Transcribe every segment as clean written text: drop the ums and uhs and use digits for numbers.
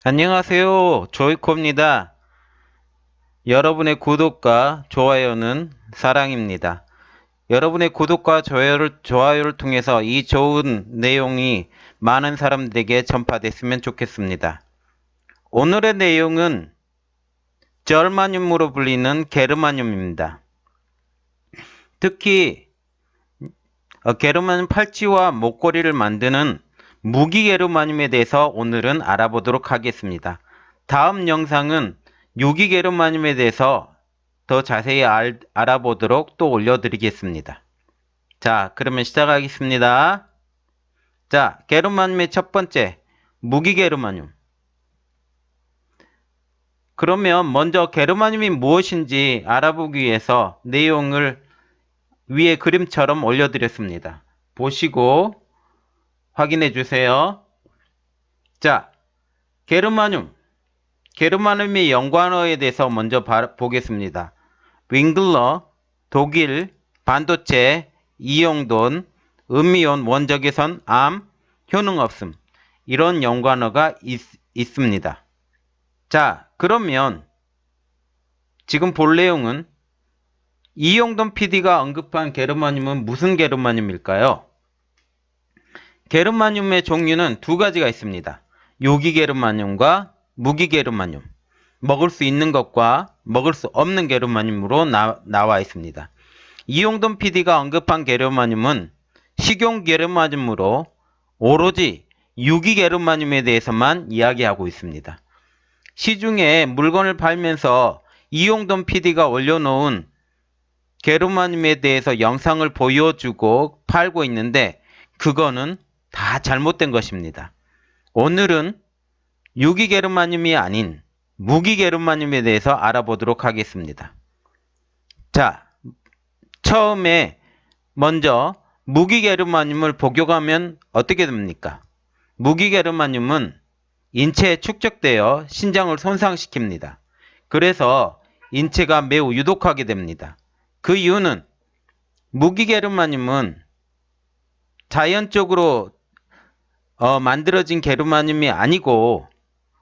안녕하세요. 조이코입니다. 여러분의 구독과 좋아요는 사랑입니다. 여러분의 구독과 좋아요를 통해서 이 좋은 내용이 많은 사람들에게 전파됐으면 좋겠습니다. 오늘의 내용은 절마늄으로 불리는 게르마늄입니다. 특히 게르마늄 팔찌와 목걸이를 만드는 무기 게르마늄에 대해서 오늘은 알아보도록 하겠습니다. 다음 영상은 유기 게르마늄에 대해서 더 자세히 알아보도록 또 올려드리겠습니다. 자, 그러면 시작하겠습니다. 자, 게르마늄의 첫 번째, 무기 게르마늄. 그러면 먼저 게르마늄이 무엇인지 알아보기 위해서 내용을 위에 그림처럼 올려드렸습니다. 보시고 확인해 주세요. 자, 게르마늄의 연관어에 대해서 먼저 보겠습니다. 윙글러, 독일, 반도체, 이용돈, 음이온, 원적외선, 암, 효능 없음. 이런 연관어가 있습니다. 자, 그러면 지금 볼 내용은 이용돈 PD가 언급한 게르마늄은 무슨 게르마늄일까요? 게르마늄의 종류는 두 가지가 있습니다. 유기 게르마늄과 무기 게르마늄. 먹을 수 있는 것과 먹을 수 없는 게르마늄으로 나와 있습니다. 이용돈 PD가 언급한 게르마늄은 식용 게르마늄으로 오로지 유기 게르마늄에 대해서만 이야기하고 있습니다. 시중에 물건을 팔면서 이용돈 PD가 올려놓은 게르마늄에 대해서 영상을 보여주고 팔고 있는데 그거는 다 잘못된 것입니다. 오늘은 유기 게르마늄이 아닌 무기 게르마늄에 대해서 알아보도록 하겠습니다. 자, 처음에 먼저 무기 게르마늄을 복용하면 어떻게 됩니까? 무기 게르마늄은 인체에 축적되어 신장을 손상시킵니다. 그래서 인체가 매우 유독하게 됩니다. 그 이유는 무기 게르마늄은 자연적으로 만들어진 게르마늄이 아니고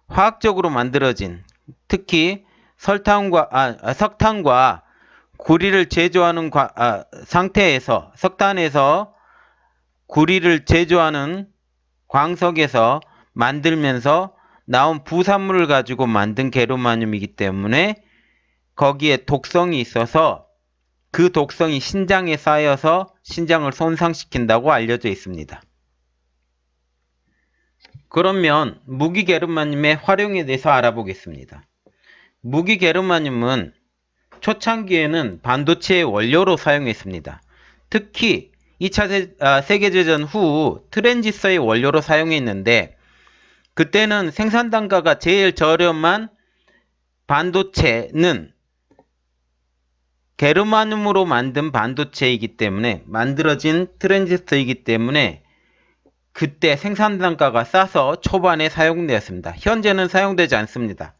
화학적으로 만들어진, 특히 석탄과 구리를 제조하는 상태에서, 석탄에서 구리를 제조하는 광석에서 만들면서 나온 부산물을 가지고 만든 게르마늄이기 때문에 거기에 독성이 있어서 그 독성이 신장에 쌓여서 신장을 손상시킨다고 알려져 있습니다. 그러면 무기 게르마늄의 활용에 대해서 알아보겠습니다. 무기 게르마늄은 초창기에는 반도체의 원료로 사용했습니다. 특히 2차 세계대전 후 트랜지스터의 원료로 사용했는데 그때는 생산 단가가 제일 저렴한 반도체는 게르마늄으로 만든 반도체이기 때문에 만들어진 트랜지스터이기 때문에 그때 생산 단가가 싸서 초반에 사용되었습니다. 현재는 사용되지 않습니다.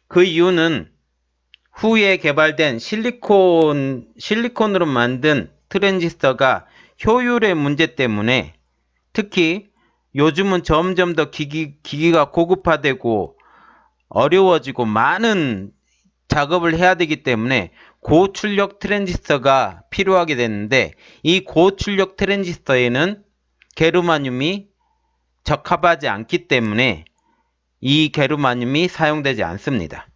그 이유는 후에 개발된 실리콘으로 만든 트랜지스터가 효율의 문제 때문에 특히 요즘은 점점 더 기기가 고급화되고 어려워지고 많은 작업을 해야 되기 때문에 고출력 트랜지스터가 필요하게 되는데 이 고출력 트랜지스터에는 게르마늄이 적합하지 않기 때문에 이 게르마늄이 사용되지 않습니다.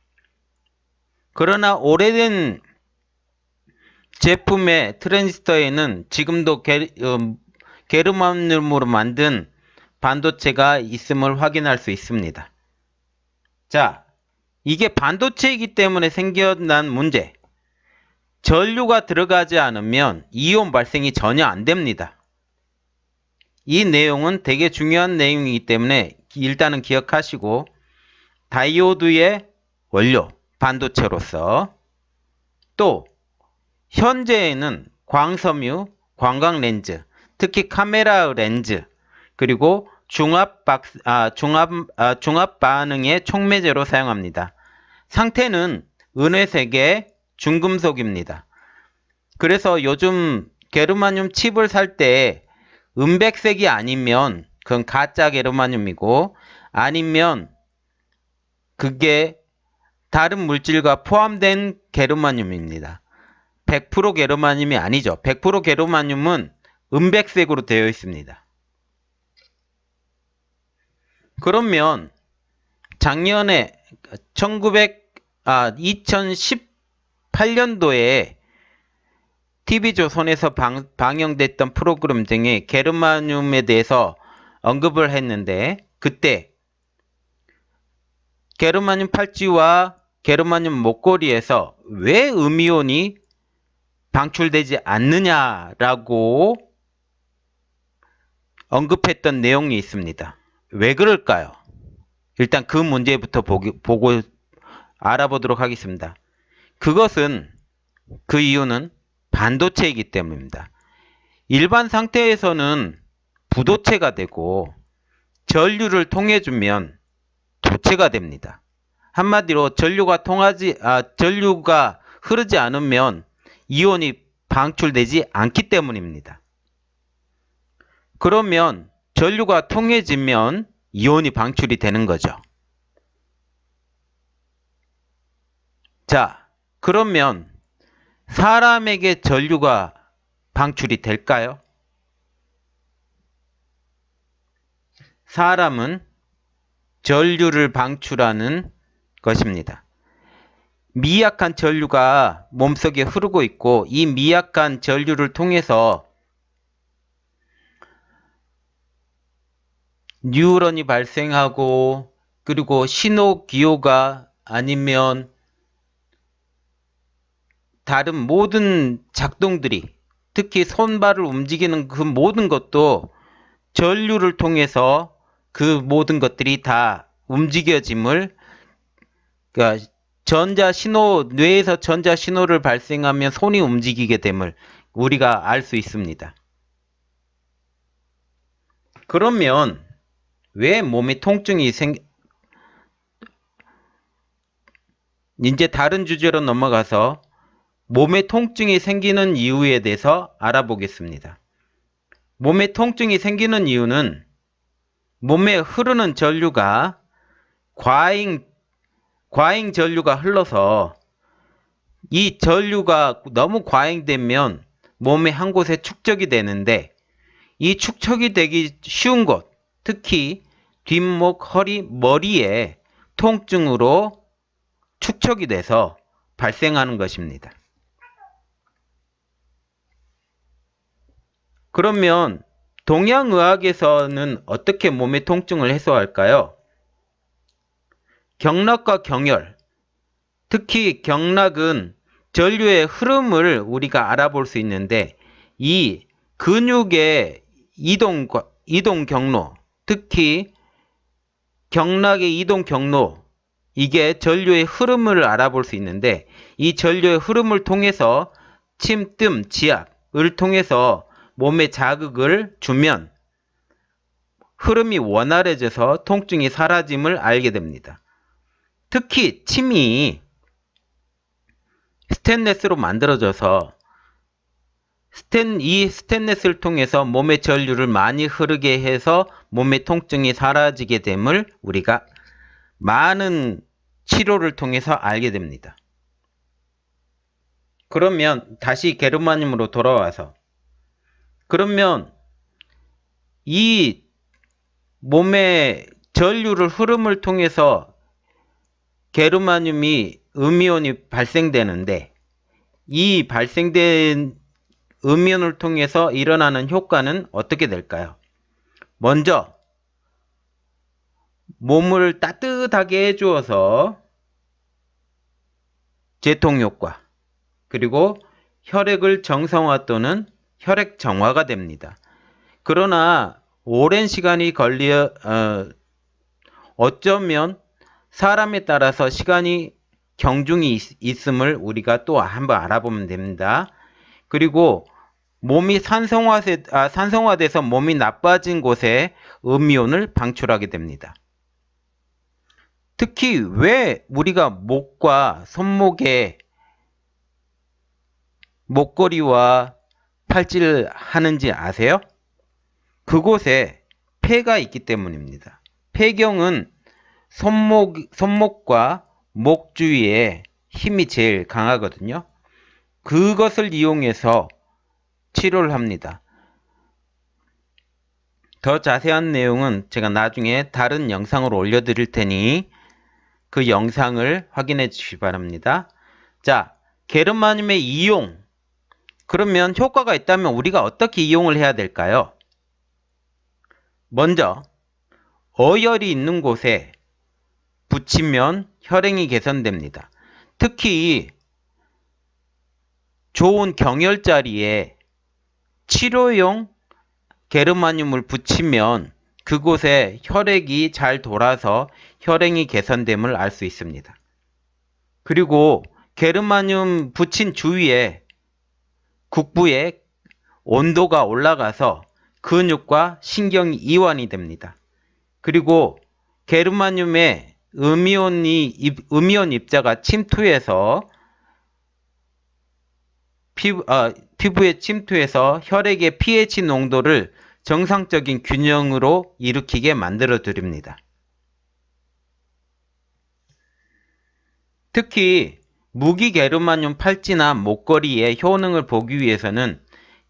그러나 오래된 제품의 트랜지스터에는 지금도 게르마늄으로 만든 반도체가 있음을 확인할 수 있습니다. 자, 이게 반도체이기 때문에 생겨난 문제. 전류가 들어가지 않으면 이온 발생이 전혀 안 됩니다. 이 내용은 되게 중요한 내용이기 때문에 일단은 기억하시고 다이오드의 원료, 반도체로서 또 현재에는 광섬유, 광각렌즈, 특히 카메라 렌즈, 그리고 중압 반응의 촉매제로 사용합니다. 상태는 은회색의 중금속입니다. 그래서 요즘 게르마늄 칩을 살 때 은백색이 아니면 그건 가짜 게르마늄이고 아니면 그게 다른 물질과 포함된 게르마늄입니다. 100% 게르마늄이 아니죠. 100% 게르마늄은 은백색으로 되어 있습니다. 그러면 작년에 2018년도에 TV조선에서 방영됐던 프로그램 중에 게르마늄에 대해서 언급을 했는데, 그때 게르마늄 팔찌와 게르마늄 목걸이에서 왜 음이온이 방출되지 않느냐라고 언급했던 내용이 있습니다. 왜 그럴까요? 일단 그 문제부터 보고 알아보도록 하겠습니다. 그 이유는 반도체이기 때문입니다. 일반 상태에서는 부도체가 되고 전류를 통해 주면 도체가 됩니다. 한마디로 전류가 흐르지 않으면 이온이 방출되지 않기 때문입니다. 그러면 전류가 통해지면 이온이 방출이 되는 거죠. 자, 그러면 사람에게 전류가 방출이 될까요? 사람은 전류를 방출하는 것입니다. 미약한 전류가 몸속에 흐르고 있고, 이 미약한 전류를 통해서 뉴런이 발생하고, 그리고 신호기호가 아니면 다른 모든 작동들이, 특히 손발을 움직이는 그 모든 것도 전류를 통해서 그 모든 것들이 다 움직여짐을, 그러니까 뇌에서 전자신호를 발생하면 손이 움직이게 됨을 우리가 알 수 있습니다. 그러면 왜 몸에 통증이 이제 다른 주제로 넘어가서 몸에 통증이 생기는 이유에 대해서 알아보겠습니다. 몸에 통증이 생기는 이유는 몸에 흐르는 전류가 과잉 전류가 흘러서, 이 전류가 너무 과잉되면 몸의 한 곳에 축적이 되는데, 이 축적이 되기 쉬운 곳, 특히 뒷목, 허리, 머리에 통증으로 축적이 돼서 발생하는 것입니다. 그러면 동양의학에서는 어떻게 몸의 통증을 해소할까요? 경락과 경혈, 특히 경락은 전류의 흐름을 우리가 알아볼 수 있는데, 이 근육의 이동 경로, 특히 경락의 이동 경로, 이게 전류의 흐름을 알아볼 수 있는데, 이 전류의 흐름을 통해서 침, 뜸, 지압을 통해서 몸에 자극을 주면 흐름이 원활해져서 통증이 사라짐을 알게 됩니다. 특히 침이 스테인리스로 만들어져서 이 스테인리스를 통해서 몸의 전류를 많이 흐르게 해서 몸의 통증이 사라지게 됨을 우리가 많은 치료를 통해서 알게 됩니다. 그러면 다시 게르마늄으로 돌아와서, 그러면 이 몸의 전류를 흐름을 통해서 게르마늄이 음이온이 발생되는데, 이 발생된 음이온을 통해서 일어나는 효과는 어떻게 될까요? 먼저 몸을 따뜻하게 해주어서 제통효과, 그리고 혈액을 정상화 또는 혈액 정화가 됩니다. 그러나 오랜 시간이 어쩌면 사람에 따라서 시간이 경중이 있음을 우리가 또 한번 알아보면 됩니다. 그리고 몸이 산성화돼서 몸이 나빠진 곳에 음이온을 방출하게 됩니다. 특히 왜 우리가 목과 손목에 목걸이와 팔찌를 하는지 아세요? 그곳에 폐가 있기 때문입니다. 폐경은 손목과 목 주위에 힘이 제일 강하거든요. 그것을 이용해서 치료를 합니다. 더 자세한 내용은 제가 나중에 다른 영상으로 올려드릴 테니 그 영상을 확인해 주시기 바랍니다. 자, 게르마늄의 이용. 그러면 효과가 있다면 우리가 어떻게 이용을 해야 될까요? 먼저 어혈이 있는 곳에 붙이면 혈행이 개선됩니다. 특히 좋은 경혈 자리에 치료용 게르마늄을 붙이면 그곳에 혈액이 잘 돌아서 혈행이 개선됨을 알 수 있습니다. 그리고 게르마늄 붙인 주위에 국부에 온도가 올라가서 근육과 신경이 이완이 됩니다. 그리고 게르마늄의 음이온 입자가 침투해서 피부에 침투해서 혈액의 pH 농도를 정상적인 균형으로 일으키게 만들어 드립니다. 특히 무기 게르마늄 팔찌나 목걸이의 효능을 보기 위해서는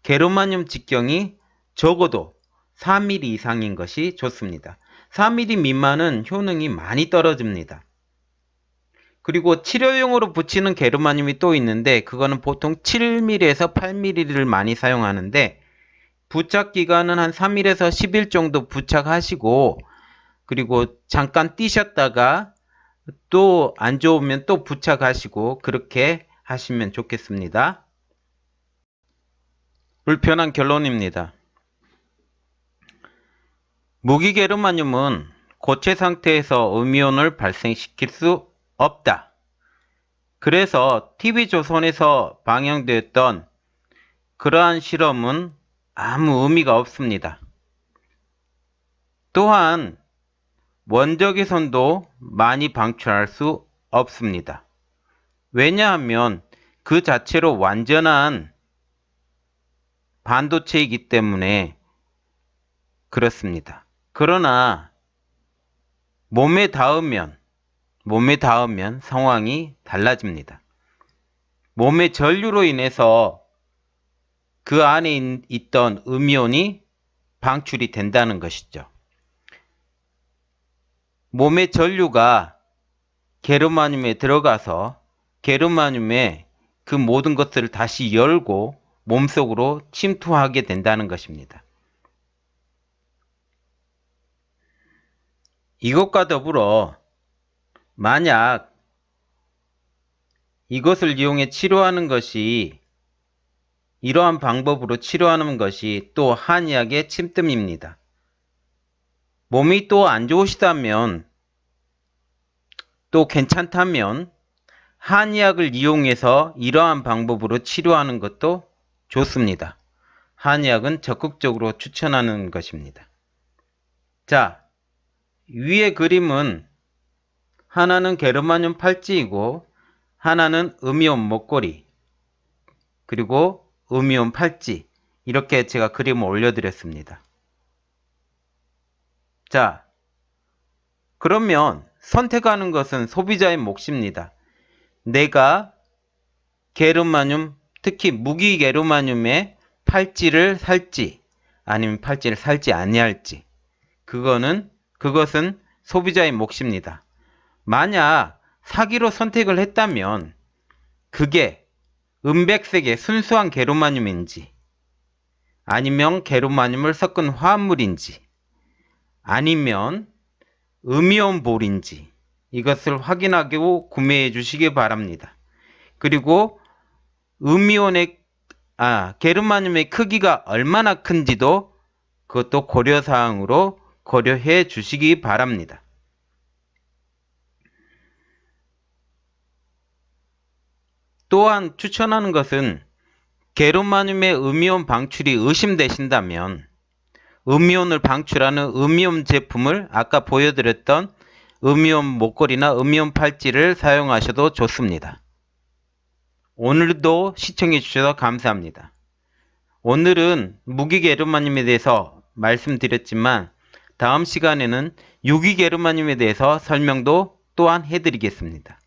게르마늄 직경이 적어도 4mm 이상인 것이 좋습니다. 4mm 미만은 효능이 많이 떨어집니다. 그리고 치료용으로 붙이는 게르마늄이 또 있는데 그거는 보통 7mm에서 8mm를 많이 사용하는데 부착 기간은 한 3일에서 10일 정도 부착하시고 그리고 잠깐 띄셨다가 또 안 좋으면 또 부착하시고 그렇게 하시면 좋겠습니다. 불편한 결론입니다. 무기 게르마늄은 고체 상태에서 음이온을 발생시킬 수 없다. 그래서 TV조선에서 방영되었던 그러한 실험은 아무 의미가 없습니다. 또한 원적외선도 많이 방출할 수 없습니다. 왜냐하면 그 자체로 완전한 반도체이기 때문에 그렇습니다. 그러나 몸에 닿으면 상황이 달라집니다. 몸의 전류로 인해서 그 안에 있던 음이온이 방출이 된다는 것이죠. 몸의 전류가 게르마늄에 들어가서 게르마늄에 그 모든 것들을 다시 열고 몸속으로 침투하게 된다는 것입니다. 이것과 더불어 만약 이것을 이용해 치료하는 것이 이러한 방법으로 치료하는 것이 또 한의학의 침뜸입니다. 몸이 또 안 좋으시다면 또 괜찮다면 한의학을 이용해서 이러한 방법으로 치료하는 것도 좋습니다. 한의학은 적극적으로 추천하는 것입니다. 자, 위의 그림은 하나는 게르마늄 팔찌이고 하나는 음이온 목걸이 그리고 음이온 팔찌 이렇게 제가 그림을 올려드렸습니다. 자, 그러면 선택하는 것은 소비자의 몫입니다. 내가 게르마늄, 특히 무기 게르마늄의 팔찌를 살지 아니면 팔찌를 살지 아니할지 그것은 소비자의 몫입니다. 만약 사기로 선택을 했다면 그게 은백색의 순수한 게르마늄인지 아니면 게르마늄을 섞은 화합물인지 아니면 음이온 볼인지 이것을 확인하고 구매해 주시기 바랍니다. 그리고 게르마늄의 크기가 얼마나 큰지도 그것도 고려사항으로 고려해 주시기 바랍니다. 또한 추천하는 것은 게르마늄의 음이온 방출이 의심되신다면 음이온을 방출하는 음이온 제품을 아까 보여드렸던 음이온 목걸이나 음이온 팔찌를 사용하셔도 좋습니다. 오늘도 시청해 주셔서 감사합니다. 오늘은 무기 게르마늄에 대해서 말씀드렸지만 다음 시간에는 유기게르마늄에 대해서 설명도 또한 해드리겠습니다.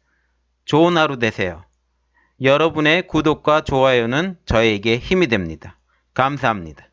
좋은 하루 되세요. 여러분의 구독과 좋아요는 저에게 힘이 됩니다. 감사합니다.